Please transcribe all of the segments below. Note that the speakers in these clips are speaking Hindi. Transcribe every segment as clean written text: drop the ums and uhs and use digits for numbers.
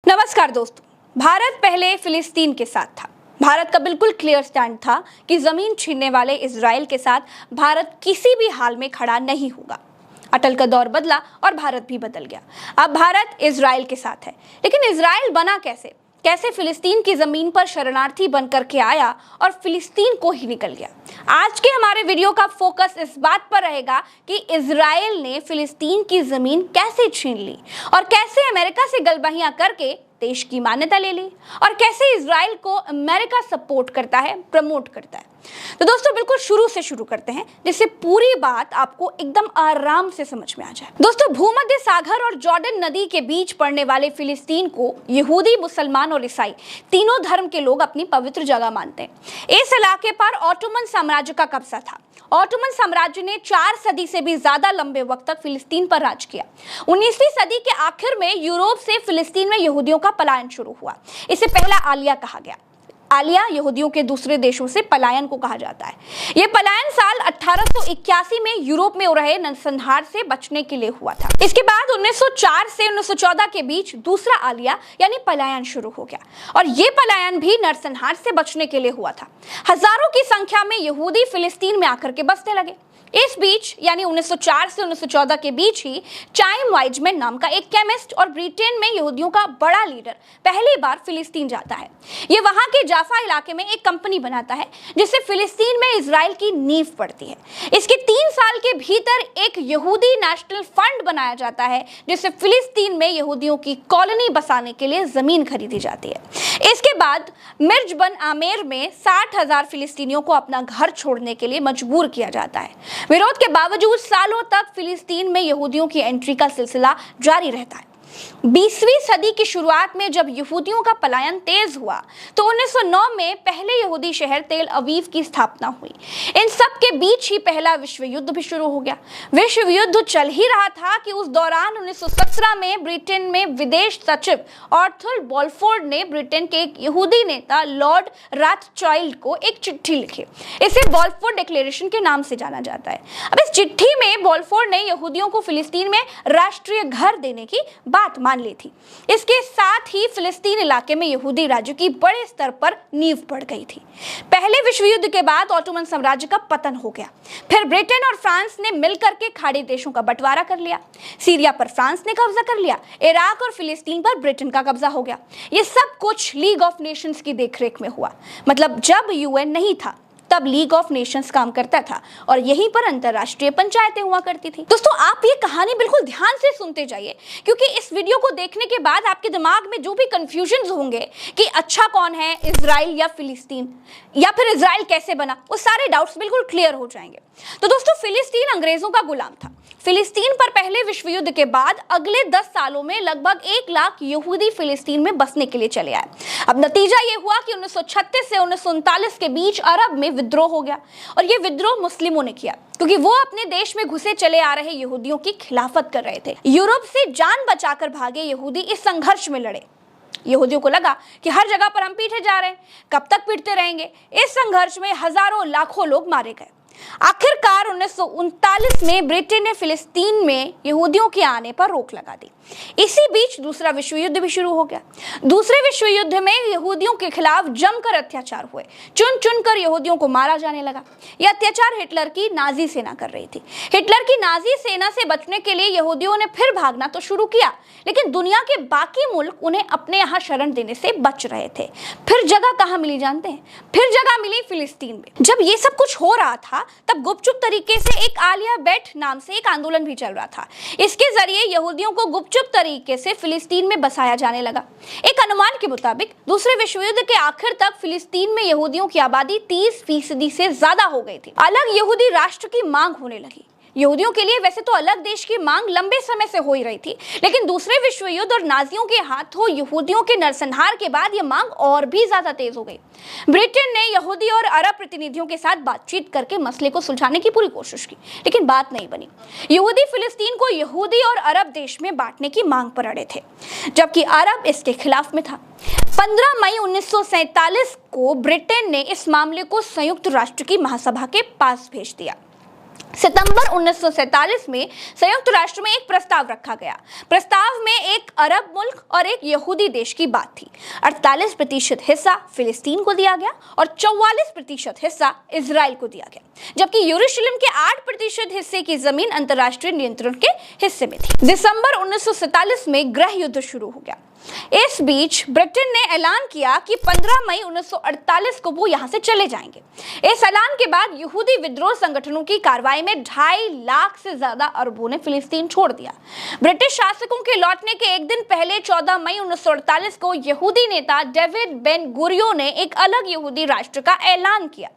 नमस्कार दोस्तों, भारत पहले फिलिस्तीन के साथ था। भारत का बिल्कुल क्लियर स्टैंड था कि जमीन छीनने वाले इजराइल के साथ भारत किसी भी हाल में खड़ा नहीं होगा। अटल का दौर बदला और भारत भी बदल गया। अब भारत इजराइल के साथ है, लेकिन इजराइल बना कैसे? कैसे फिलिस्तीन की जमीन पर शरणार्थी बनकर के आया और फिलिस्तीन को ही निकल गया? आज के हमारे वीडियो का फोकस इस बात पर रहेगा कि इजराइल ने फिलिस्तीन की जमीन कैसे छीन ली और कैसे अमेरिका से गलबहियां करके देश की मान्यता ले ली और कैसे इजराइल को अमेरिका सपोर्ट करता है, प्रमोट करता है। तो दोस्तों बिल्कुल शुरू से शुरू करते हैं, जिससे पूरी बात आपको एकदम आराम से समझ में आ जाए। दोस्तों, भूमध्य सागर और जॉर्डन नदी के बीच पड़ने वाले फिलिस्तीन को यहूदी, मुसलमान और ईसाई तीनों धर्म के लोग अपनी पवित्र जगह मानते हैं। इस इलाके पर ऑटोमन साम्राज्य का कब्जा था। ऑटोमन साम्राज्य ने 4 सदी से भी ज्यादा लंबे वक्त तक फिलिस्तीन पर राज किया। 19वीं सदी के आखिर में यूरोप से फिलिस्तीन में यहूदियों का पलायन शुरू हुआ। इसे पहला आलिया कहा गया। आलिया यहूदियों के दूसरे देशों से पलायन को कहा जाता है। यह पलायन साल 1881 में यूरोप में हो रहे नरसंहार से बचने के लिए हुआ था। इसके बाद 1904 से 1914 के बीच दूसरा आलिया यानी पलायन शुरू हो गया और यह पलायन भी नरसंहार से बचने के लिए हुआ था। हजारों की संख्या में यहूदी फिलिस्तीन में आकर के बसने लगे। इस बीच यानी 1904 से 1914 के बीच ही चाइम वाइजमैन नाम का एक केमिस्ट और ब्रिटेन में यहूदियों का बड़ा लीडर पहली बार फिलिस्तीन जाता है। ये वहां के जाफा इलाके में एक कंपनी बनाता है जिससे फिलिस्तीन में इजराइल की नींव पड़ती है। इसके 3 साल के भीतर एक यहूदी नेशनल फंड बनाया जाता है जिससे फिलिस्तीन में यहूदियों की कॉलोनी बसाने के लिए जमीन खरीदी जाती है। इसके बाद मिर्ज बन आमेर में 60,000 फिलिस्तीनियों को अपना घर छोड़ने के लिए मजबूर किया जाता है। विरोध के बावजूद सालों तक फिलिस्तीन में यहूदियों की एंट्री का सिलसिला जारी रहता है। 20वीं सदी की शुरुआत में जब यहूदियों का पलायन तेज हुआ तो 1909 में पहले यहूदी शहर तेल अवीव की स्थापना हुई। इन सब के बीच ही पहला विश्व युद्ध भी शुरू हो गया। विश्व युद्ध चल ही रहा था कि उस दौरान 1917 में ब्रिटेन में विदेश सचिव आर्थर बॉलफोर्ड ने ब्रिटेन के एक यहूदी नेता लॉर्ड राथचाइल्ड को एक चिट्ठी लिखी। इसे बॉलफोर्ड डिक्लेरेशन के नाम से जाना जाता है। अब इस चिट्ठी में बॉलफोर्ड ने यहूदियों को फिलिस्तीन में राष्ट्रीय घर देने की बात मान ली थी। इसके साथ ही फिलिस्तीन इलाके में यहूदी राज्य की बड़े स्तर पर नींव पड़ गई थी। पहले विश्व युद्ध के बाद ऑटोमन साम्राज्य का पतन हो गया। फिर ब्रिटेन और फ्रांस ने मिलकर के खाड़ी देशों का बंटवारा कर लिया। सीरिया पर फ्रांस ने कब्जा कर लिया। इराक और फिलिस्तीन पर ब्रिटेन का कब्जा हो गया। ये सब कुछ लीग ऑफ नेशंस की देखरेख में हुआ। मतलब जब यूएन नहीं था तब लीग ऑफ नेशंस काम करता था और यहीं पर अंतरराष्ट्रीय पंचायतें हुआ करती थी। दोस्तों, आप ये कहानी बिल्कुल ध्यान से सुनते जाइए, क्योंकि इस वीडियो को देखने के बाद आपके दिमाग में जो भी कंफ्यूजन होंगे कि अच्छा कौन है, इजराइल या फिलिस्तीन, या फिर इजराइल कैसे बना, वो सारे डाउट्स बिल्कुल क्लियर हो जाएंगे। तो दोस्तों, फिलिस्तीन अंग्रेजों का गुलाम था। फिलिस्तीन पर पहले विश्व युद्ध के बाद अगले 10 सालों में लगभग 1 लाख यहूदी फिलिस्तीन में बसने के लिए चले आए। अब नतीजा ये हुआ कि 1936 से 1939 के बीच अरब में विद्रोह हो गया और ये विद्रोह मुस्लिमों ने किया, क्योंकि वो अपने देश में घुसे चले आ रहे यहूदियों की खिलाफत कर रहे थे। यूरोप से जान बचाकर भागे यहूदी इस संघर्ष में लड़े। यहूदियों को लगा कि हर जगह पर हम पीटे जा रहे हैं, कब तक पीटते रहेंगे। इस संघर्ष में हजारों लाखों लोग मारे गए। आखिरकार 1939 में ब्रिटेन ने फिलिस्तीन में यहूदियों के आने पर रोक लगा दी। इसी बीच दूसरा विश्व युद्ध भी शुरू हो गया। दूसरे विश्व युद्ध में यहूदियों के खिलाफ जमकर अत्याचार हुए। चुन चुनकर यहूदियों को मारा जाने लगा। यह अत्याचार हिटलर की नाजी सेना कर रही थी। हिटलर की नाजी सेना से बचने के लिए यहूदियों ने फिर भागना तो शुरू किया, लेकिन दुनिया के बाकी मुल्क उन्हें अपने यहाँ शरण देने से बच रहे थे। फिर जगह कहाँ मिली जानते हैं? फिर जगह मिली फिलिस्तीन में। जब ये सब कुछ हो रहा था तब गुपचुप तरीके से एक आलिया बैट नाम से एक आंदोलन भी चल रहा था। इसके जरिए यहूदियों को गुपचुप तरीके से फिलिस्तीन में बसाया जाने लगा। एक अनुमान के मुताबिक दूसरे विश्व युद्ध के आखिर तक फिलिस्तीन में यहूदियों की आबादी 30% से ज्यादा हो गई थी। अलग यहूदी राष्ट्र की मांग होने लगी। यहूदियों के लिए वैसे तो अलग देश की मांग लंबे समय से हो ही रही थी, लेकिन दूसरे विश्व युद्ध और नाजियों के हाथों यहूदियों के नरसंहार के बाद यह मांग और भी ज्यादा तेज हो गई। ब्रिटेन ने यहूदी और अरब प्रतिनिधियों के साथ बातचीत करके मसले को सुलझाने की पूरी कोशिश की, लेकिन बात नहीं बनी। यहूदी फिलिस्तीन को यहूदी और अरब देश में बांटने की मांग पर अड़े थे, जबकि अरब इसके खिलाफ में था। 15 मई 1947 को ब्रिटेन ने इस मामले को संयुक्त राष्ट्र की महासभा के पास भेज दिया। सितंबर 1947 में संयुक्त राष्ट्र में एक प्रस्ताव रखा गया। प्रस्ताव में एक अरब मुल्क और एक यहूदी देश की बात थी। 48% हिस्सा फिलिस्तीन को दिया गया और 44% हिस्सा इजराइल को दिया गया, जबकि यरूशलेम के 8% हिस्से की जमीन अंतर्राष्ट्रीय नियंत्रण के हिस्से में थी। दिसंबर 1947 में गृह युद्ध शुरू हो गया। इस बीच ब्रिटेन ने ऐलान किया कि 15 मई 1948 को वो यहां से चले जाएंगे। इस ऐलान के बाद यहूदी विद्रोह संगठनों की कार्रवाई में 2.5 लाख से ज्यादा अरबों ने फिलिस्तीन छोड़ दिया। ब्रिटिश शासकों के लौटने के एक दिन पहले 14 मई 1948 को यहूदी नेता डेविड बेन गुरियो ने एक अलग यहूदी राष्ट्र का ऐलान किया।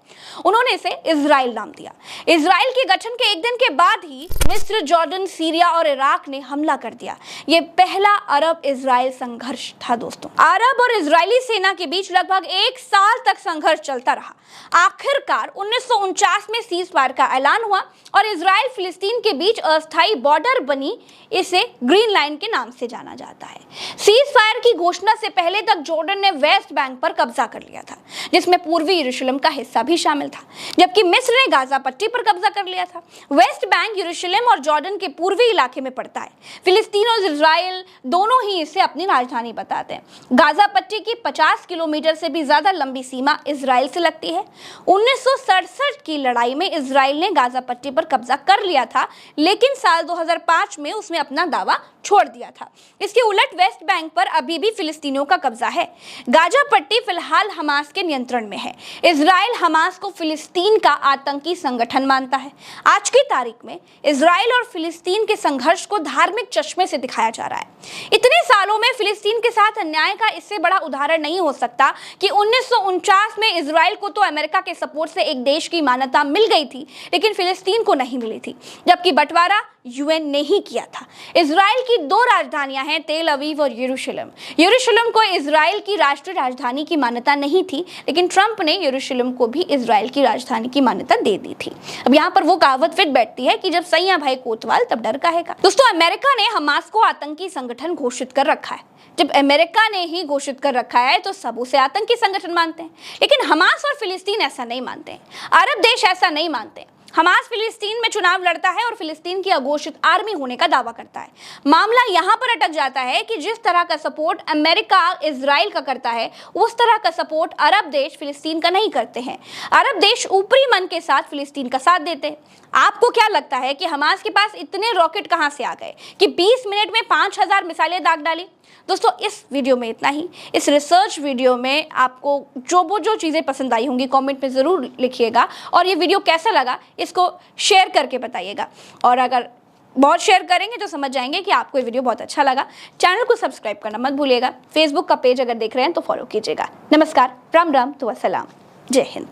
उन्होंने इसे इजराइल नाम दिया। इजराइल के गठन के एक दिन के बाद ही मिस्र, जॉर्डन, सीरिया और इराक ने हमला कर दिया। यह पहला अरब इजराइल संघर्ष था दोस्तों। अरब और इजरायली सेना के बीच लगभग 1 साल तक संघर्ष चलता रहा। आखिरकार 1949 में सीज फायर का ऐलान हुआ और इजराइल फिलिस्तीन के बीच अस्थायी बॉर्डर बनी। इसे ग्रीन लाइन के नाम से जाना जाता है। सीज फायर की घोषणा से पहले तक जॉर्डन ने वेस्ट बैंक पर कब्जा कर लिया था, जिसमें पूर्वी यरूशलेम का हिस्सा भी शामिल था, जबकि मिस्र ने गाजा पट्टी पर कब्जा कर लिया था। वेस्ट बैंक यरूशलेम और जॉर्डन के पूर्वी इलाके में पड़ता है। फिलिस्तीन और इजराइल दोनों ही इसे अपनी राजधानी बताते हैं। गाजा पट्टी की 50 किलोमीटर से भी ज्यादा लंबी सीमा इजराइल से लगती है। 1967 की लड़ाई में इजराइल ने गाजा पट्टी पर कब्जा कर लिया था, लेकिन साल 2005 में उसने अपना दावा छोड़ दिया था। इसके उलट वेस्ट बैंक पर अभी भी फिलिस्तीनियों का कब्जा है। गाजा पट्टी फिलहाल हमास के नियंत्रण में है। इजराइल हमास को फिलिस्तीन का आतंकी संगठन मानता है। आज की तारीख में इजराइल और फिलिस्तीन के संघर्ष को धार्मिक चश्मे से दिखाया जा रहा है। इतने सालों में फिलिस्तीन के साथ अन्याय का इससे बड़ा उदाहरण नहीं हो सकता कि 1949 में इजराइल को तो अमेरिका के सपोर्ट से एक देश की मान्यता मिल गई थी, लेकिन फिलिस्तीन को नहीं मिली थी, जबकि बंटवारा यूएन ने ही किया था। इजराइल की 2 राजधानियां हैं, तेल अवीव और यरूशलेम। यरूशलेम को इजराइल की राष्ट्रीय राजधानी की मान्यता नहीं थी, लेकिन ट्रंप ने यरूशलेम को भी इजराइल की राजधानी की मान्यता दे दी थी। अब यहाँ पर वो कहावत फिट बैठती है कि जब सैया भाई कोतवाल तब डर काहेगा। दोस्तों, अमेरिका ने हमास को आतंकी संगठन घोषित कर रखा है। जब अमेरिका ने ही घोषित कर रखा है तो सब उसे आतंकी संगठन मानते हैं, लेकिन हमास और फिलिस्तीन ऐसा नहीं मानते हैं। अरब देश ऐसा नहीं मानते। हमास फिलिस्तीन में चुनाव लड़ता है और फिलिस्तीन की अघोषित आर्मी होने का दावा करता है। मामला यहां पर अटक जाता है कि जिस तरह का सपोर्ट अमेरिका इजराइल का करता है, उस तरह का सपोर्ट अरब देश फिलिस्तीन का नहीं करते हैं। अरब देश ऊपरी मन के साथ फिलिस्तीन का साथ देते हैं। आपको क्या लगता है कि हमास के पास इतने रॉकेट कहां से आ गए कि 20 मिनट में 5000 मिसाइलें दाग डाली? दोस्तों, इस वीडियो में इतना ही। इस रिसर्च वीडियो में आपको जो चीज़ें पसंद आई होंगी कमेंट में ज़रूर लिखिएगा, और ये वीडियो कैसा लगा इसको शेयर करके बताइएगा। और अगर बहुत शेयर करेंगे तो समझ जाएंगे कि आपको ये वीडियो बहुत अच्छा लगा। चैनल को सब्सक्राइब करना मत भूलिएगा। फेसबुक का पेज अगर देख रहे हैं तो फॉलो कीजिएगा। नमस्कार, राम राम, तो सलाम, जय हिंद।